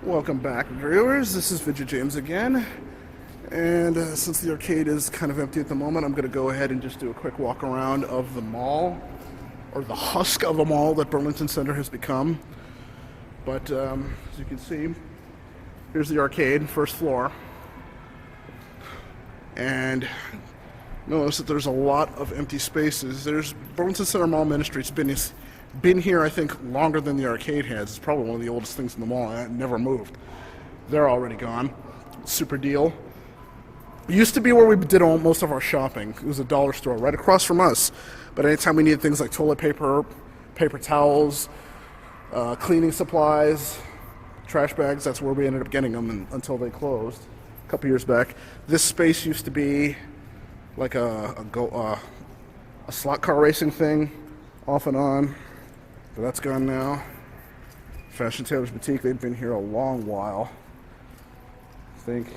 Welcome back, viewers. This is Vidya James again. And since the arcade is kind of empty at the moment, I'm going to go ahead and just do a quick walk around of the mall, or the husk of a mall that Burlington Center has become. But as you can see, here's the arcade, first floor. And notice that there's a lot of empty spaces. There's Burlington Center Mall Ministry. It's been here, I think, longer than the arcade has. It's probably one of the oldest things in the mall, and it never moved. They're already gone. Super deal. It used to be where we did most of our shopping. It was a dollar store right across from us. But anytime we needed things like toilet paper, paper towels, cleaning supplies, trash bags, that's where we ended up getting them until they closed a couple years back. This space used to be like a slot car racing thing, off and on. But that's gone now. Fashion Tailors Boutique, they've been here a long while. I think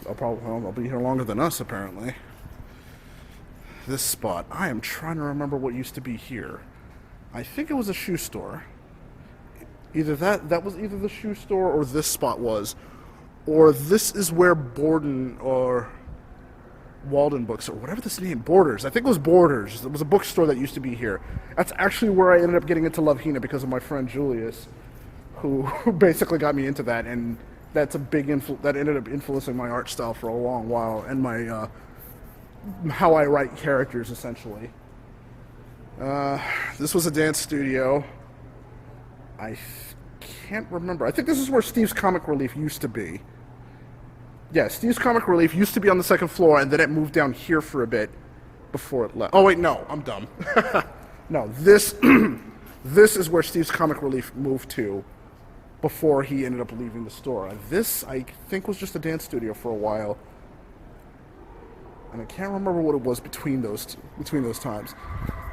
they'll be here longer than us, apparently. This spot, I am trying to remember what used to be here. I think it was a shoe store. Either that was either the shoe store or this spot was. Or this is where Borden or Walden Books, or whatever this name, Borders. I think it was Borders. It was a bookstore that used to be here. That's actually where I ended up getting into Love Hina because of my friend Julius, who basically got me into that, and that's a big that ended up influencing my art style for a long while, and my how I write characters, essentially. This was a dance studio. I can't remember. I think this is where Steve's Comic Relief used to be. Yeah, Steve's Comic Relief used to be on the second floor, and then it moved down here for a bit before it left. Oh, wait, no, I'm dumb. No, this is where Steve's Comic Relief moved to before he ended up leaving the store. This, I think, was just a dance studio for a while. And I can't remember what it was between those times.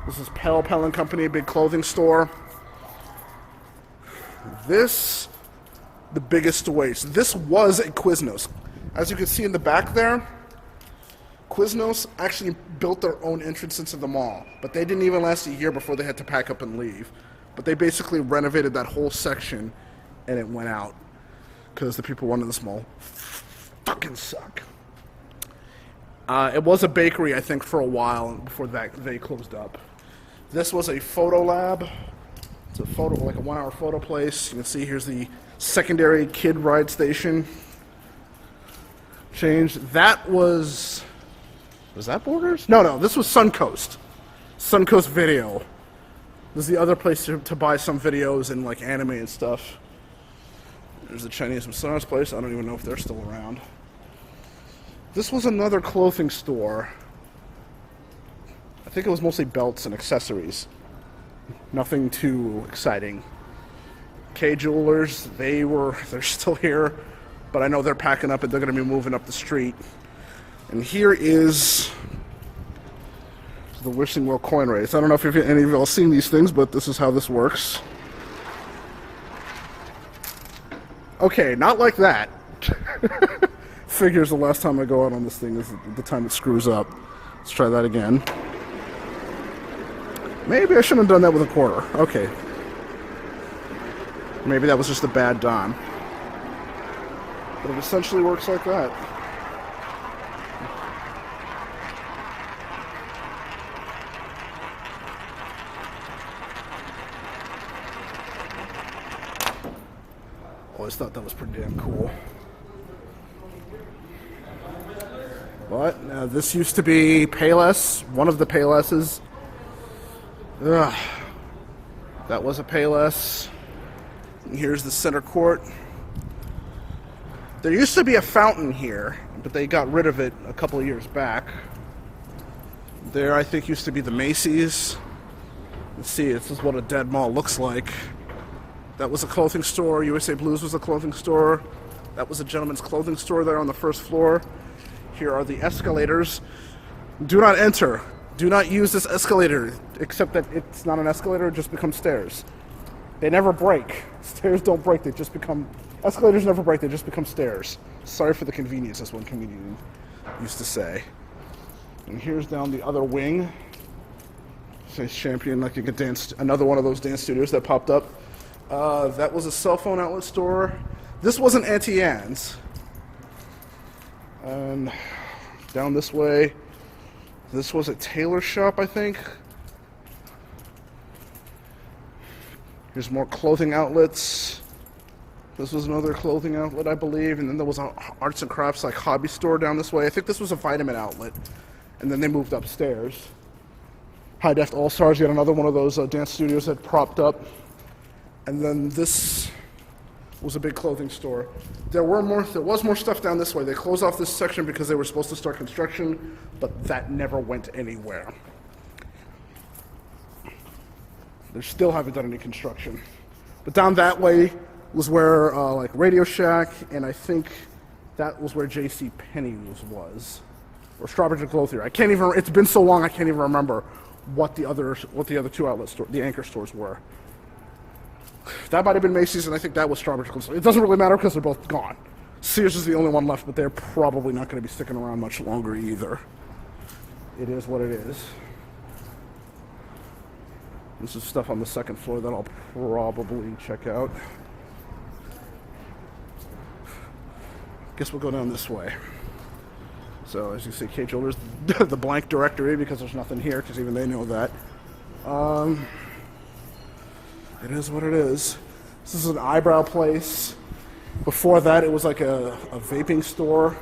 This is Pell and Company, a big clothing store. This, the biggest waste. This was a Quiznos. As you can see in the back there, Quiznos actually built their own entrance into the mall, but they didn't even last a year before they had to pack up and leave. But they basically renovated that whole section, and it went out because the people running this mall fucking suck. It was a bakery, I think, for a while before they closed up. This was a photo lab. It's a photo, like a 1-hour photo place. You can see here's the secondary kid ride station. That was that Borders? No, this was Suncoast. Suncoast Video. This is the other place to buy some videos and like anime and stuff. There's the Chinese massage place. I don't even know if they're still around. This was another clothing store. I think it was mostly belts and accessories. Nothing too exciting. K Jewelers, they're still here, but I know they're packing up and they're going to be moving up the street. And here is the Wishing Well coin race. I don't know if any of y'all seen these things, but this is how this works. Okay, not like that. Figures the last time I go out on this thing is the time it screws up. Let's try that again. Maybe I shouldn't have done that with a quarter. Okay. Maybe that was just a bad dime. But it essentially works like that. Always thought that was pretty damn cool. But this used to be Payless, one of the Paylesses. Ugh. That was a Payless. And here's the center court. There used to be a fountain here, but they got rid of it a couple of years back. There, I think, used to be the Macy's. Let's see, this is what a dead mall looks like. That was a clothing store. USA Blues was a clothing store. That was a gentleman's clothing store there on the first floor. Here are the escalators. Do not enter. Do not use this escalator, except that it's not an escalator, it just becomes stairs. They never break. Stairs don't break, they just become... Escalators never break, they just become stairs. Sorry for the convenience, as one comedian used to say. And here's down the other wing. Says Champion, like you could dance... Another one of those dance studios that popped up. That was a cell phone outlet store. This wasn't Auntie Anne's. And down this way, this was a tailor shop, I think. Here's more clothing outlets. This was another clothing outlet, I believe. And then there was an arts and crafts, like hobby store down this way. I think this was a vitamin outlet. And then they moved upstairs. High Def All-Stars, yet another one of those dance studios that propped up. And then this was a big clothing store. There was more stuff down this way. They closed off this section because they were supposed to start construction, but that never went anywhere. They still haven't done any construction. But down that way was where like Radio Shack, and I think that was where J.C. Penney's was, or Strawberry Clothier. I can't even. It's been so long, I can't even remember what the other two outlet stores, the anchor stores, were. That might have been Macy's, and I think that was Strawberry Clothier. It doesn't really matter because they're both gone. Sears is the only one left, but they're probably not going to be sticking around much longer either. It is what it is. This is stuff on the second floor that I'll probably check out. Guess we'll go down this way. So as you see, Kate Jewelers, the blank directory because there's nothing here, because even they know that. It is what it is. This is an eyebrow place. Before that, it was like a vaping store.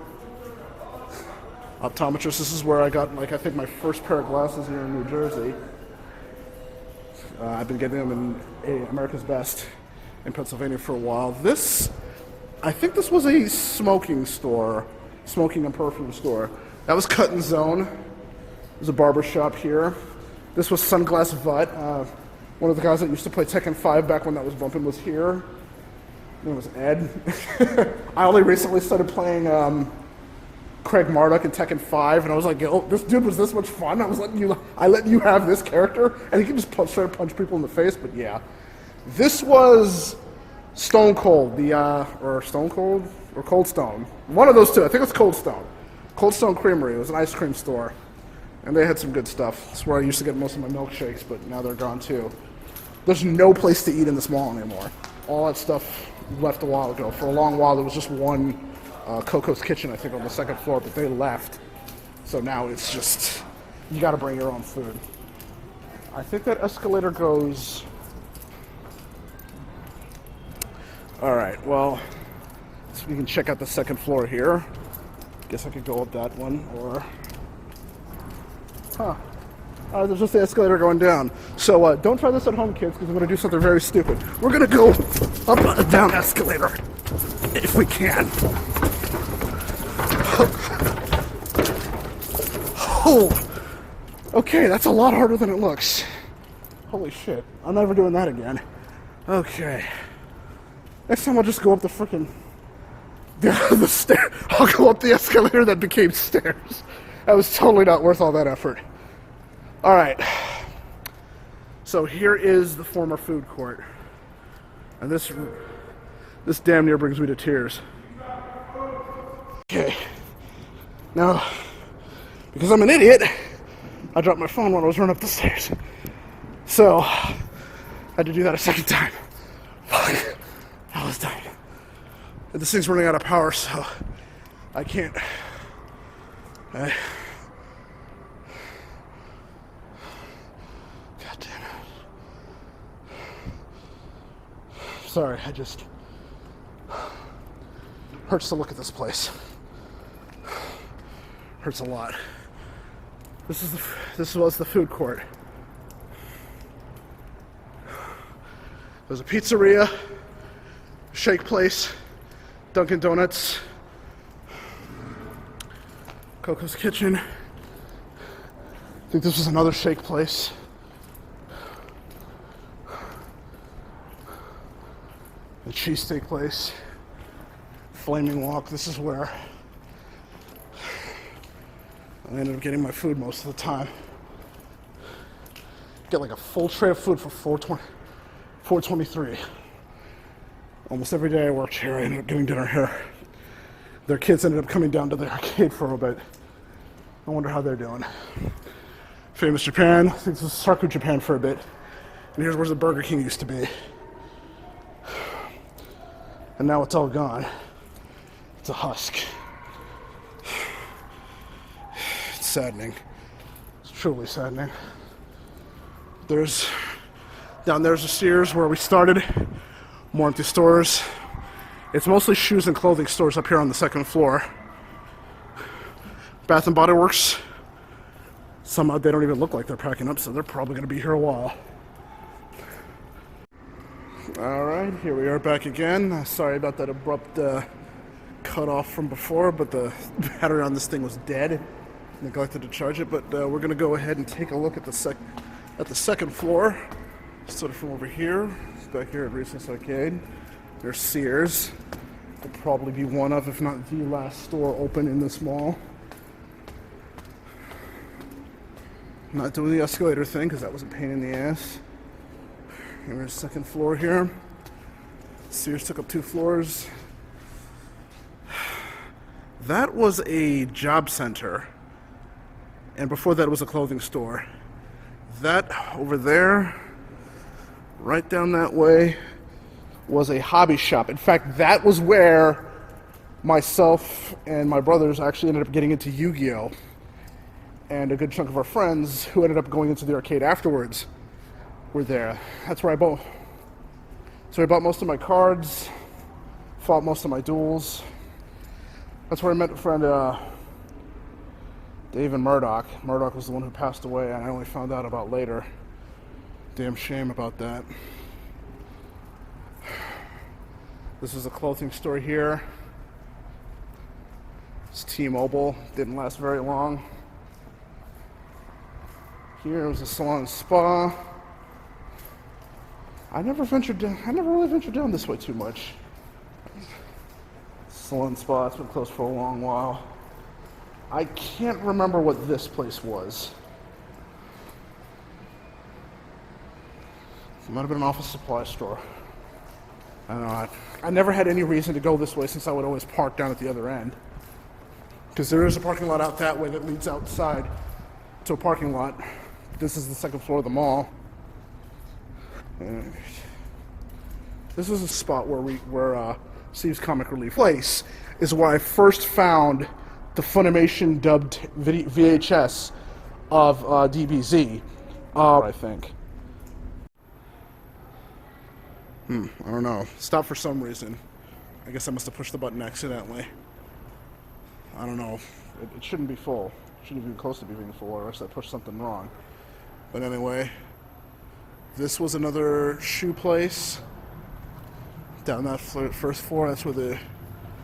Optometrist. This is where I got, like, I think my first pair of glasses here in New Jersey. I've been getting them in America's Best in Pennsylvania for a while. I think this was a smoking store, smoking and perfume store. That was Cut and Zone. There's a barber shop here. This was Sunglass Vut. One of the guys that used to play Tekken 5 back when that was bumping was here. His name was Ed. I only recently started playing Craig Marduk in Tekken 5, and I was like, "Oh, this dude was this much fun." I let you have this character, and he can just straight punch people in the face. But yeah, this was Stone Cold, or Stone Cold or Cold Stone, one of those two. I think it's Cold Stone. Cold Stone Creamery. It was an ice cream store, and they had some good stuff. That's where I used to get most of my milkshakes, but now they're gone too. There's no place to eat in this mall anymore. All that stuff left a while ago. For a long while, there was just one Coco's Kitchen, I think, on the second floor, but they left. So now it's just, you gotta bring your own food. I think that escalator goes... Alright, well, so we can check out the second floor here. Guess I could go up that one, or... Huh. There's just the escalator going down. So don't try this at home, kids, because I'm going to do something very stupid. We're going to go up and down escalator, if we can. Oh, okay, that's a lot harder than it looks. Holy shit, I'm never doing that again. Okay. Next time I'll just go up the frickin' the stair. I'll go up the escalator that became stairs. That was totally not worth all that effort. All right, so here is the former food court, and this damn near brings me to tears. Okay, now, because I'm an idiot, I dropped my phone when I was running up the stairs, so I had to do that a second time. Fuck, I was dying. And this thing's running out of power, so I can't. Sorry, I just hurts to look at this place. Hurts a lot. This was the food court. There's a pizzeria, shake place, Dunkin' Donuts, Coco's Kitchen. I think this was another shake place. The cheesesteak place, Flaming Walk. This is where I ended up getting my food most of the time. Get like a full tray of food for $4.23. Almost every day I worked here, I ended up getting dinner here. Their kids ended up coming down to the arcade for a bit. I wonder how they're doing. Famous Japan. I think this was Sarku Japan for a bit. And here's where the Burger King used to be. And now it's all gone. It's a Husk. It's saddening. It's truly saddening. Down there's a Sears where we started. More empty stores. It's mostly shoes and clothing stores up here on the second floor. Bath and Bodyworks. Somehow they don't even look like they're packing up, so they're probably going to be here a while. Alright, here we are back again. Sorry about that abrupt cut off from before, but the battery on this thing was dead. Neglected to charge it, but we're going to go ahead and take a look at the second floor. Sort of from over here. It's back here at Recess Arcade. There's Sears. Will probably be one of, if not the last store open in this mall. Not doing the escalator thing because that was a pain in the ass. Here's the second floor here. Sears took up 2 floors. That was a job center. And before that it was a clothing store. That over there, right down that way, was a hobby shop. In fact, that was where myself and my brothers actually ended up getting into Yu-Gi-Oh! And a good chunk of our friends who ended up going into the arcade afterwards were there. That's where I bought most of my cards, fought most of my duels. That's where I met a friend, Dave and Murdoch. Murdoch was the one who passed away, and I only found out about later. Damn shame about that. This is a clothing store here. It's T-Mobile. Didn't last very long. Here was a salon and spa. I never really ventured down this way too much. Salon and spa, it's been closed for a long while. I can't remember what this place was. It might have been an office supply store. I don't know. I never had any reason to go this way since I would always park down at the other end. Because there is a parking lot out that way that leads outside to a parking lot. This is the second floor of the mall. This is a spot where Steve's Comic Relief Place is where I first found the Funimation dubbed VHS of DBZ, I think. I don't know. Stopped for some reason. I guess I must have pushed the button accidentally. I don't know. It shouldn't be full. It shouldn't be close to being full, or else I pushed something wrong. But anyway, this was another shoe place. Down that first floor, that's where the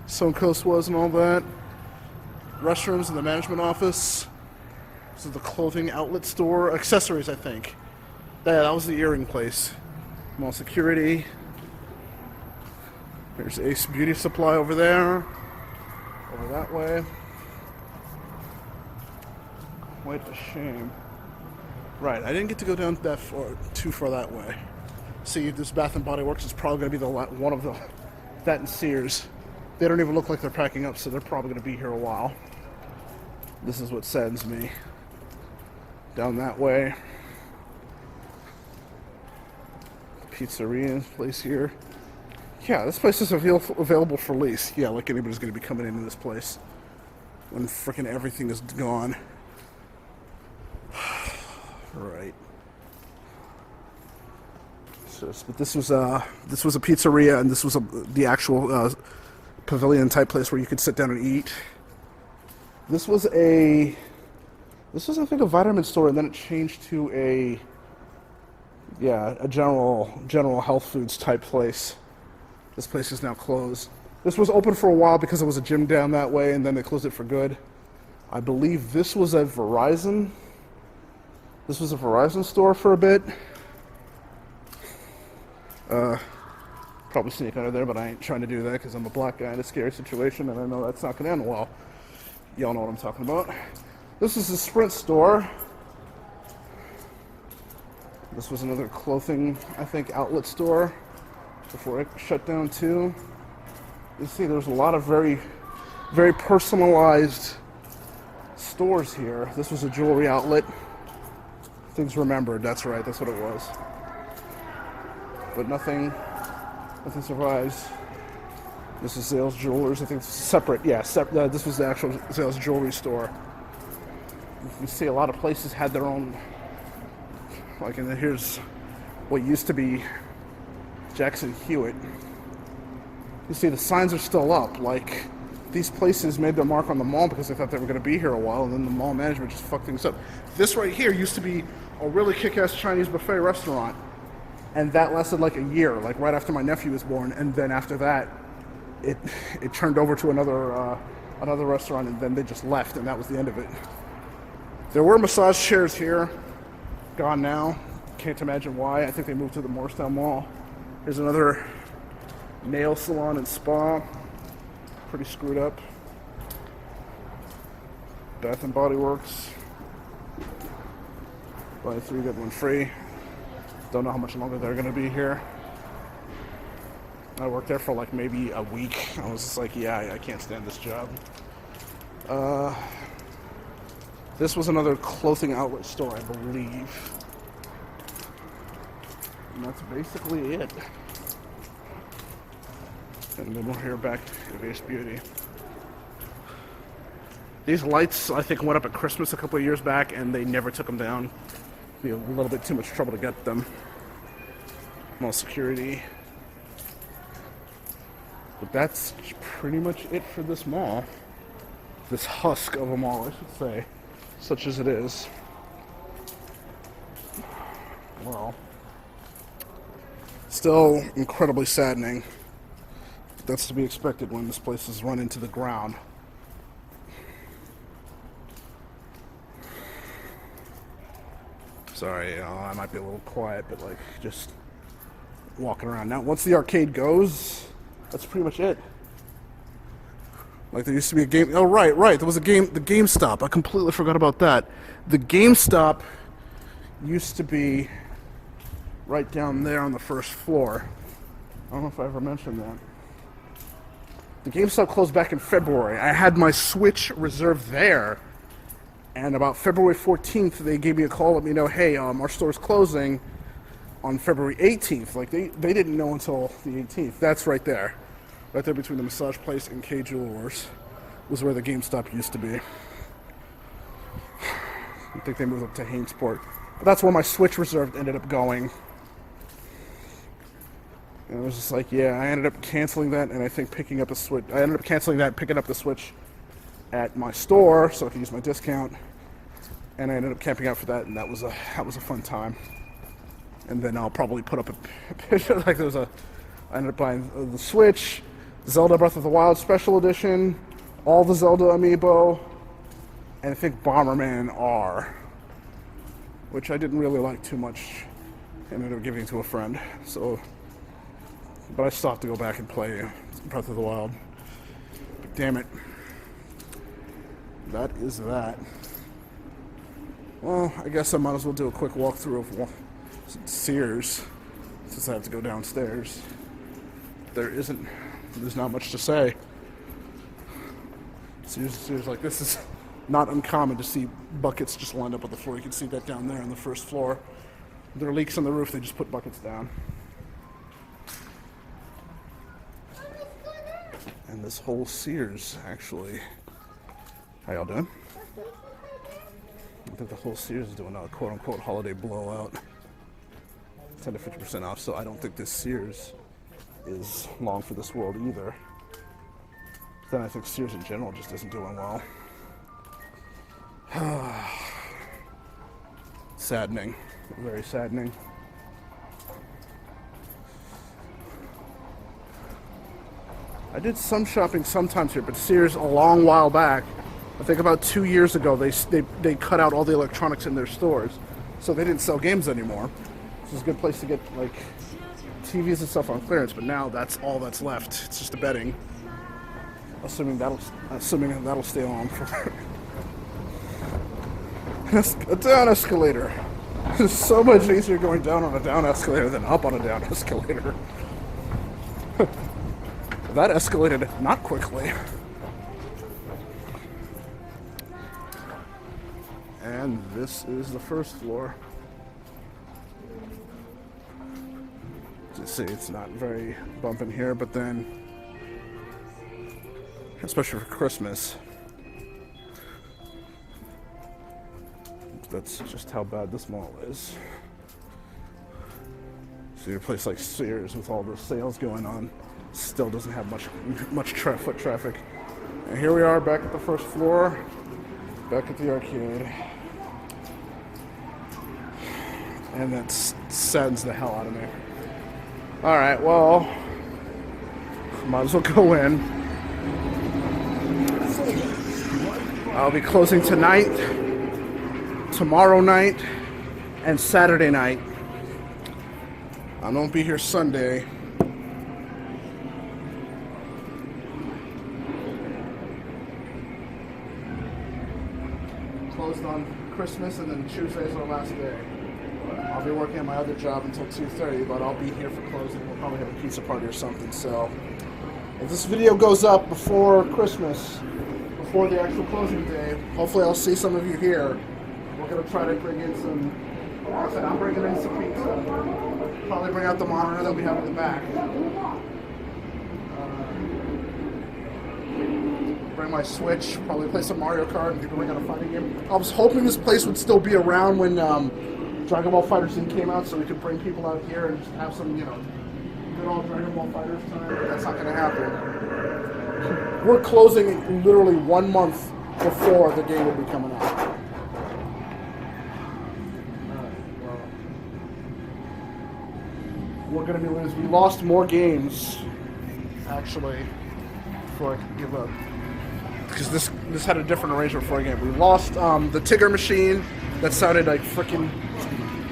Suncoast was and all that. Restrooms and the management office. This is the clothing outlet store. Accessories, I think. Yeah, that was the earring place. Mall security. There's Ace Beauty Supply over there. Over that way. Quite a shame. Right, I didn't get to go down that far, too far that way. See, this Bath and Body Works is probably going to be one of the that and Sears. They don't even look like they're packing up, so they're probably going to be here a while. This is what saddens me. Down that way. Pizzeria place here. Yeah, this place is available for lease. Yeah, like anybody's going to be coming into this place when frickin' everything is gone. Right. But this was a pizzeria, and this was the actual pavilion type place where you could sit down and eat. This was I think a vitamin store, and then it changed to a general health foods type place. This place is now closed. This was open for a while because it was a gym down that way, and then they closed it for good. I believe this was a Verizon. This was a Verizon store for a bit. Probably sneak under there, but I ain't trying to do that because I'm a black guy in a scary situation, and I know that's not going to end well. Y'all know what I'm talking about. This is the Sprint store. This was another clothing, I think, outlet store before it shut down too. You see, there's a lot of very, very personalized stores here. This was a jewelry outlet. Things remembered, that's right, that's what it was. But nothing survives. This is Sales Jewelers. I think it's separate. Yeah, this was the actual Sales Jewelry store. You can see a lot of places had their own. Like, and then here's what used to be Jackson Hewitt. You see the signs are still up. Like, these places made their mark on the mall because they thought they were going to be here a while, and then the mall management just fucked things up. This right here used to be a really kick-ass Chinese buffet restaurant, and that lasted like a year, like right after my nephew was born, and then after that, it turned over to another restaurant, and then they just left, and that was the end of it. There were massage chairs here, gone now. Can't imagine why. I think they moved to the Morristown Mall. Here's another nail salon and spa. Pretty screwed up. Bath and Bodyworks. Buy 3, get 1 free. Don't know how much longer they're gonna be here. I worked there for like maybe a week. I was just like, yeah, I can't stand this job. This was another clothing outlet store, I believe. And that's basically it. And then we're here back at Ace Beauty. These lights, I think, went up at Christmas a couple of years back, and they never took them down. It'd be a little bit too much trouble to get them. Mall security. But that's pretty much it for this mall. This husk of a mall, I should say. Such as it is. Well, still incredibly saddening. That's to be expected when this place is run into the ground. Sorry, I might be a little quiet, but like just walking around. Now, once the arcade goes, that's pretty much it. Like there used to be a game. Oh, right. There was a game, the GameStop. I completely forgot about that. The GameStop used to be right down there on the first floor. I don't know if I ever mentioned that. The GameStop closed back in February. I had my Switch reserved there, and about February 14th, they gave me a call, let me know, hey, our store's closing on February 18th. Like, they didn't know until the 18th. That's right there. Right there between the massage place and K Jewelers was where the GameStop used to be. I think they moved up to Hainesport. But that's where my Switch reserved ended up going. And it was just like, yeah, I ended up canceling that, and I think picking up a Switch. I ended up canceling that, picking up the Switch at my store so I could use my discount. And I ended up camping out for that, and that was a fun time. And then I'll probably put up a picture like I ended up buying the Switch, Zelda Breath of the Wild Special Edition, all the Zelda amiibo, and I think Bomberman R, which I didn't really like too much. I ended up giving to a friend. So, but I still have to go back and play Breath of the Wild. But damn it. That is that. Well, I guess I might as well do a quick walkthrough of Sears, since I have to go downstairs. There's not much to say. Sears, like, this is not uncommon to see buckets just lined up on the floor. You can see that down there on the first floor. There are leaks on the roof, they just put buckets down. And this whole Sears, actually. How y'all doing? I think the whole Sears is doing a quote-unquote holiday blowout. 10 to 50% off, so I don't think this Sears is long for this world either. Then I think Sears in general just isn't doing well. Saddening. Very saddening. I did some shopping sometimes here, but Sears a long while back, I think about 2 years ago, they cut out all the electronics in their stores, so they didn't sell games anymore. This is a good place to get like TVs and stuff on clearance, but now that's all that's left. It's just a bedding. Assuming that'll stay on for a down escalator. It's so much easier going down on a down escalator than up on a down escalator. That escalated not quickly. And this is the first floor. As you see, it's not very bumping here, but then especially for Christmas. That's just how bad this mall is. See, a place like Sears with all the sales going on still doesn't have much foot traffic. And here we are back at the first floor, back at the arcade. And that saddens the hell out of me. Alright, well, might as well go in. I'll be closing tonight, tomorrow night, and Saturday night. I won't be here Sunday. Closed on Christmas, and then Tuesday is our last day. I'll be working at my other job until 2:30, but I'll be here for closing. We'll probably have a pizza party or something. So if this video goes up before Christmas, before the actual closing day, hopefully I'll see some of you here. We're going to try to bring in some, like I said, I'm bringing in some pizza. Probably bring out the monitor that we have in the back. Bring my Switch, probably play some Mario Kart, and people bring out a fighting game. I was hoping this place would still be around when Dragon Ball FighterZ came out, so we could bring people out here and just have some, good old Dragon Ball FighterZ time, but that's not going to happen. We're closing literally 1 month before the game will be coming out. We're going to be losing. We lost more games, actually, before I could give up. Because this had a different arrangement for a game. We lost the Tigger machine that sounded like freaking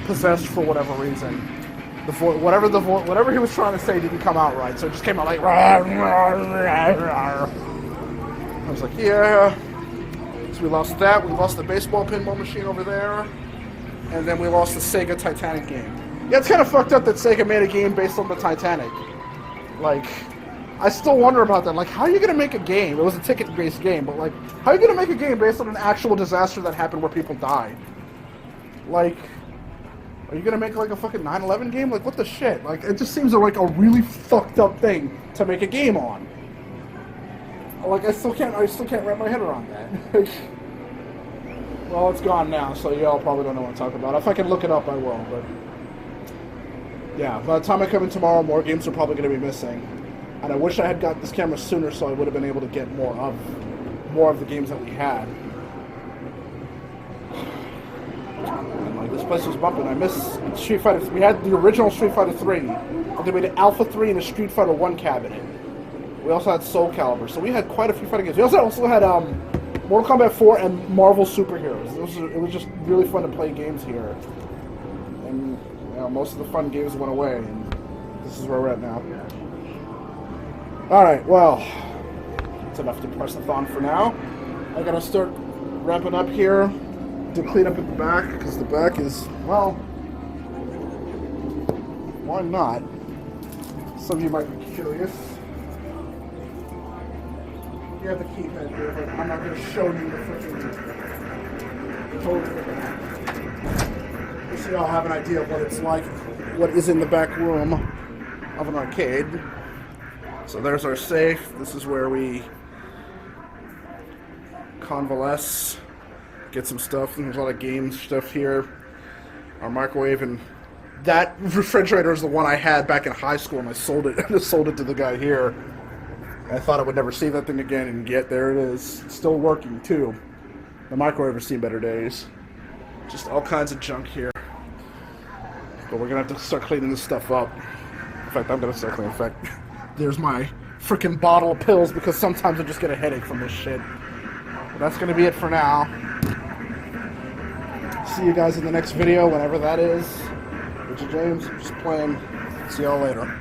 possessed for whatever reason. Whatever he was trying to say didn't come out right, so it just came out like rawr, rawr, rawr, rawr. I was like, yeah. So we lost that. We lost the baseball pinball machine over there, and then we lost the Sega Titanic game. Yeah, it's kind of fucked up that Sega made a game based on the Titanic. Like, I still wonder about that. Like, how are you gonna make a game? It was a ticket-based game, but like, how are you gonna make a game based on an actual disaster that happened where people died? Like, are you gonna make like a fucking 9/11 game? Like, what the shit? Like, it just seems like a really fucked up thing to make a game on. Like, I still can't wrap my head around that. Well, it's gone now, so y'all probably don't know what I'm talking about. If I can look it up, I will. But yeah, by the time I come in tomorrow, more games are probably gonna be missing. And I wish I had got this camera sooner, so I would have been able to get more of the games that we had. And like, this place was bumping. I miss Street Fighter. We had the original Street Fighter 3, and then we had Alpha 3 and a Street Fighter 1 cabinet. We also had Soul Calibur, so we had quite a few fighting games. We also had Mortal Kombat 4 and Marvel Superheroes. It was just really fun to play games here. And most of the fun games went away, and this is where we're at now. Alright, well, that's enough depress-a-thon for now. I gotta start wrapping up here to clean up at the back, because the back is, well, why not? Some of you might be curious. You have the keypad here, but I'm not going to show you the freaking code for that. Just so y'all have an idea of what it's like, what is in the back room of an arcade. So there's our safe. This is where we convalesce, get some stuff. And there's a lot of game stuff here. Our microwave, and that refrigerator is the one I had back in high school, and I sold it. I just sold it to the guy here. I thought I would never see that thing again, and yet there it is. It's still working too. The microwave has seen better days. Just all kinds of junk here. But we're gonna have to start cleaning this stuff up. In fact, I'm gonna start cleaning. In fact, there's my freaking bottle of pills, because sometimes I just get a headache from this shit. But that's gonna be it for now. See you guys in the next video, whenever that is. Richard James, just playing. See y'all later.